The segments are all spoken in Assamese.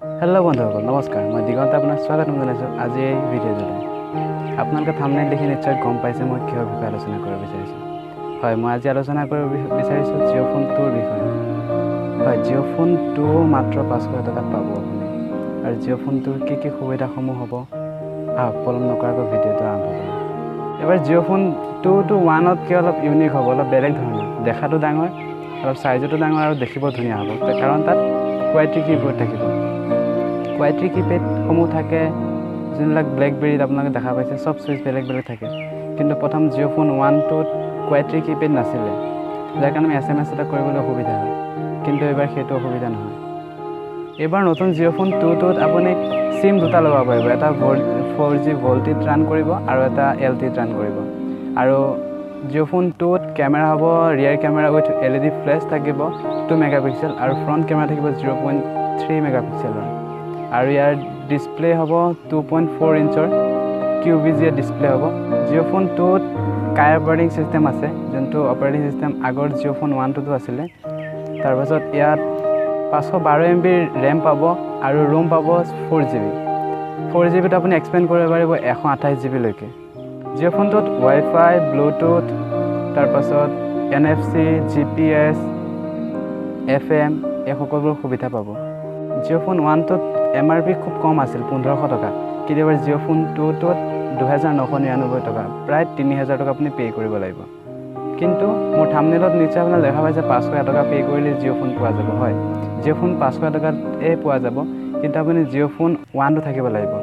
হেল্ল' বন্ধুসকল নমস্কাৰ মই দিগন্ত আপোনাক স্বাগতম জনাইছোঁ আজি এই ভিডিঅ'টোলৈ আপোনালোকে থাম্বনেইল দেখি নিশ্চয় গম পাইছে মই কিহৰ বিষয়ে আলোচনা কৰিব বিচাৰিছোঁ হয় মই আজি আলোচনা কৰিব বিচাৰিছোঁ জিঅ' ফোন 2ৰ বিষয়ে হয় জিঅ' ফোন 2 মাত্ৰ 500 টকাত পাব আপুনি আৰু জিঅ' ফোন 2ৰ কি সুবিধাসমূহ হ'ব পলম নকৰাকৈ ভিডিঅ'টো আৰম্ভ কৰোঁ এবাৰ জিঅ' ফোন 2টো 1তকৈ অলপ ইউনিক হ'ব অলপ বেলেগ ধৰণৰ দেখাটো ডাঙৰ অলপ চাইজতো ডাঙৰ আৰু দেখিব ধুনীয়া হ'ব কাৰণ তাত কোৱালিটি কিবৰ্ড থাকিব কোৱালিটি কিপেডসমূহ থাকে যোনবিলাক ব্লেকবেৰীত আপোনালোকে দেখা পাইছে চব চুইচ বেলেগ বেলেগ থাকে কিন্তু প্ৰথম জিঅ' ফোন 1টোত কোৱালিটি কিপেড নাছিলে যাৰ কাৰণে আমি SMS এটা কৰিবলৈ অসুবিধা হয় কিন্তু এইবাৰ সেইটো অসুবিধা নহয় এইবাৰ নতুন জিঅ' ফোন 2টোত আপুনি চিম দুটা লগাব পাৰিব এটা 4G ভল্টিত ৰান কৰিব আৰু এটা LTEত ৰান কৰিব আৰু জিঅ' ফোন 2ত কেমেৰা হ'ব ৰিয়াৰ কেমেৰা উইথ LED ফ্লেছ থাকিব 2 মেগাপিক্সেল আৰু ফ্ৰণ্ট কেমেৰা থাকিব 0.3 মেগাপিক্সেলৰ আৰু ইয়াৰ ডিছপ্লে হ'ব 2.4 ইঞ্চৰ QVGA ডিছপ্লে হ'ব জিঅ' ফোন 2ত কাই অপাৰেটিং চিষ্টেম আছে যোনটো অপাৰেটিং চিষ্টেম আগৰ জিঅ' ফোন 1টোতো আছিলে তাৰপাছত ইয়াত 512 MB ৰেম পাব আৰু ৰোম পাব 4GBটো আপুনি এক্সপেণ্ড কৰিব পাৰিব 128 GBলৈকে জিঅ' ফোনটোত ৱাইফাই ব্লুটুথ তাৰপাছত NFC GPS FM এই সকলোবোৰ সুবিধা পাব জিঅ' ফোন 1টোত MRP খুব কম আছিল 1500 টকা কিন্তু এবাৰ জিঅ' ফোন 2টোত 2999 টকা প্ৰায় 3000 টকা আপুনি পে' কৰিব লাগিব কিন্তু মোৰ থাম্বনেইলত নিশ্চয় আপোনাৰ দেখা পাইছে 500 টকা পে' কৰিলে জিঅ' ফোন পোৱা যাব হয় জিঅ' ফোন 500 টকাত পোৱা যাব কিন্তু আপুনি জিঅ' ফোন 1টো থাকিব লাগিব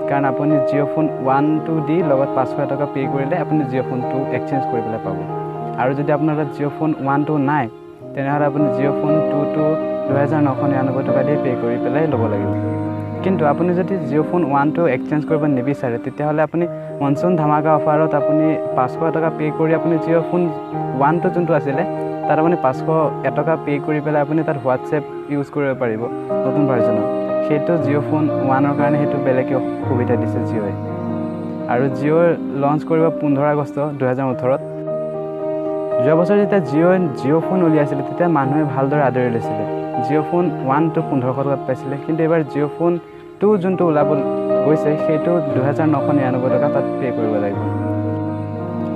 কাৰণ আপুনি জিঅ' ফোন 1টো দি লগত 500 টকা পে' কৰিলে আপুনি জিঅ' ফোন 2 এক্সচেঞ্জ কৰি পেলাই পাব আৰু যদি আপোনাৰ তাত জিঅ' ফোন 1টো নাই তেনেহ'লে আপুনি জিঅ' ফোন 2টো 2999 টকা দি পে' কৰি পেলাই ল'ব লাগিব কিন্তু আপুনি যদি জিঅ' ফোন 1টো এক্সচেঞ্জ কৰিব নিবিচাৰে তেতিয়াহ'লে আপুনি মনচুন ধামাকা অফাৰত আপুনি 500 টকা পে' কৰি আপুনি জিঅ' ফোন 1টো যোনটো আছিলে তাত আপুনি 501 টকা পে' কৰি পেলাই আপুনি তাত হোৱাটছএপ ইউজ কৰিব পাৰিব নতুন ভাৰ্জনত সেইটো জিঅ' ফোন 1ৰ কাৰণে সেইটো বেলেগকৈ সুবিধা দিছে জিঅ'য়ে আৰু জিঅ' লঞ্চ কৰিব 15 আগষ্ট 2018ত যোৱা বছৰ যেতিয়া জিঅ' ফোন উলিয়াইছিলে তেতিয়া মানুহে ভালদৰে আদৰি লৈছিলে জিঅ' ফোন 1টো 1500 টকাত পাইছিলে কিন্তু এইবাৰ জিঅ' ফোন 2 যোনটো ওলাব গৈছে সেইটো 2999 টকা তাত পে' কৰিব লাগিব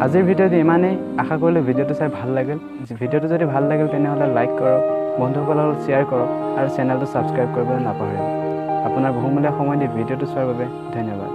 আজিৰ ভিডিঅ'টো ইমানেই আশা কৰিলোঁ ভিডিঅ'টো চাই ভাল লাগিল ভিডিঅ'টো যদি ভাল লাগিল তেনেহ'লে লাইক কৰক বন্ধুসকলৰ লগত শ্বেয়াৰ কৰক আৰু চেনেলটো ছাবস্ক্ৰাইব কৰিবলৈ নাপাহৰিব আপোনাৰ বহুমূলীয়া সময় দি ভিডিঅ'টো চোৱাৰ বাবে ধন্যবাদ